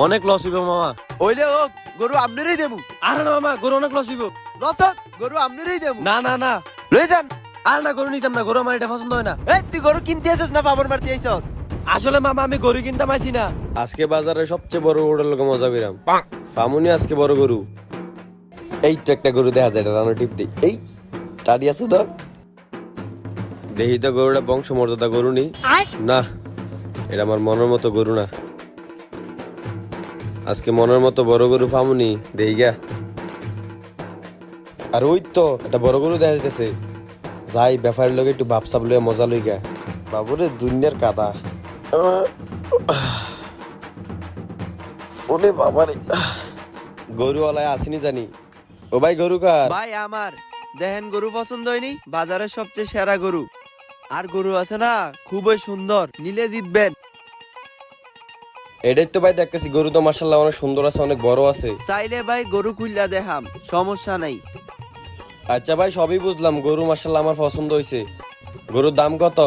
অনেক লস হইব মামা। ওইলে হোক গরু আপনারই দেবো। আরে না মামা, গরু অনেক লস হইব। লস গরু আপনারই দেবো। না না না, লয়ে যান। আরে না, গরু নিতাম না, গরু আমার এটা পছন্দ হয় না। এই তুই গরু কিনতে আসছ না পাবর মারতে আইছস? আসলে মামা আমি গরু কিনতাম আইছি না। আজকে বাজারে সবচেয়ে বড় গরুর লোক মজা করিলাম। ফামুনি আজকে বড় গরু। এই তো একটা গরু দেখা যায়, এটা রানো টিপ দেই। এই টাডি আছে তো, দেখি তো গরুটা বংশ মর্যাদা গরু নি না, এটা আমার মনের মতো গরু না। আজকে মনের মতো বড় গরু ফামুনি দেই গা। আর ওই তো একটা বড় গরু দেখা যাইতেছে, যাই ব্যাপারের লোক একটু ভাবসাব লইয়া মজা লই গা। বাবুরে দুনিয়ার কাদা, ওরে বাবারে। গরুওয়ালায় আসেনি জানি। ও ভাই গরু কার? ভাই আমার দেখেন গরু পছন্দ হয়নি, বাজারের সবচেয়ে সেরা গরু। আর গরু আছে না খুবই সুন্দর, নিলে জিতবেন। এটাই তো ভাই দেখতেছি, গরু তো মার্শাল্লাহ অনেক সুন্দর আছে, অনেক বড় আছে। চাইলে ভাই গরু খুললা দেখাম, সমস্যা নাই। আচ্ছা ভাই সবই বুঝলাম, গরু মার্শাল্লাহ আমার পছন্দ হয়েছে। গরুর দাম কত?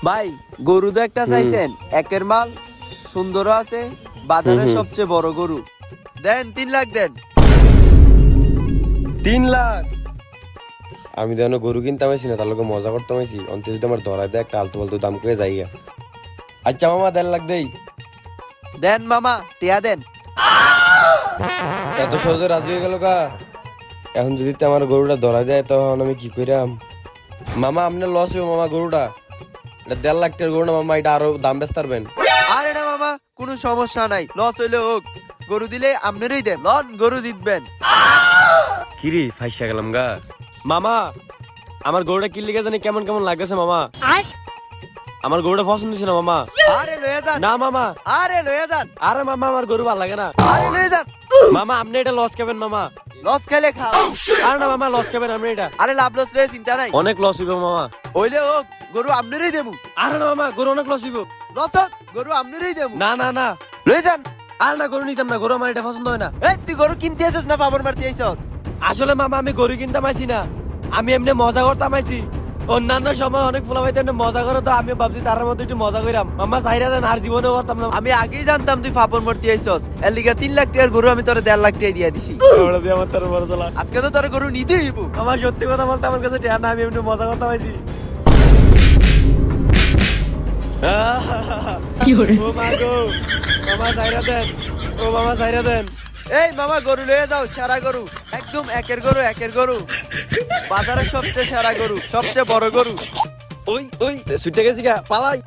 ভাই গরু তো একটা চাইছেন, একের মাল, সুন্দর আছে, বাজারের সবচেয়ে বড় গরু। দেন 3 লাখ দেন। 3 লাখ? আমি তো গরু কিনতে পাইছি না, তার লোকে মজা করতে পাইছি। অন্তে যদি আমার ধরাই দেয় একটা আলতু ফালতু দাম করে যাইয়া। আচ্ছা মামা 1.5 লাখ দেই। দেন মামা, টিয়া দেন। এত সহজে রাজি হয়ে গেল কা? এখন যদি তো আমার গরুটা ধরা দেয় তখন আমি কি কইরাম? মামা আপনার লস হবে মামা, গরুটা এটা 1.5 লাখ টাকার গরু না মামা, এটা আরো দাম বেচ পারবেন। আরে না মামা, কোনো সমস্যা নাই, লস হইলে হোক, গরু দিলে আপনারই দেন, লন গরু জিতবেন। কিরে ফাইসা গেলাম গা। মামা আমার গরুটা কিনলে জানি কেমন কেমন লাগতেছে মামা। আমার গরুটা পছন্দ হয়েছে না মামা। আরে লয়ে যান না মামা, আরে লয়ে যান। আরে মামা আমার গরু ভালো লাগে না। আরে লয়ে যান। মামা আপনি এটা লস খাবেন মামা। লস খেলে খাও। আরে না মামা, লস খাবেন আপনি এটা। আরে লাভ লস লয়ে চিন্তা নাই, অনেক লস হইব মামা। ওইলে হোক গরু আপনারই দেবো। আরে না মামা, গরু অনেক লস হইব। লস গরু আপনারই দেবো। না না না, লয়ে যান। আরে না, গরু নিতাম না, গরু আমার এটা পছন্দ হয় না। এই তুই গরু কিনতে আসছ না পাবর মারতে আইছস? আসলে মামা আমি গরু কিনতাম আইছি না, আমি এমনি মজা করতাম আইছি। অন্যান্য সময় অনেক ফুলা ভাইতে মজা করে, তো আমি ভাবছি তার মধ্যে একটু মজা করিলাম। মামা চাইরা দেন, আর জীবনে করতাম না। আমি আগেই জানতাম তুই পাবর মারতে আইছস, এর লিগা 3 লাখ টাকার গরু আমি তোরে 1.5 লাখ টাকা দিয়ে দিছি। ওটা দিয়ে আমার তার বড় চলা। আজকে তো তোর গরু নিতেই হইব। আমার সত্যি কথা বলতে আমার কাছে টেয়া না, আমি এমনি মজা করতাম আইছি। ও মা গো, মামা চাইরা দেন, ও মামা চাইরা দেন। এই মামা গরু লয়ে যাও, সেরা গরু, একদম একের গরু, একের গরু, বাজারের সবচেয়ে সেরা গরু, সবচেয়ে বড় গরু। ওই ওই ছুটে গেছি গা, পালাই।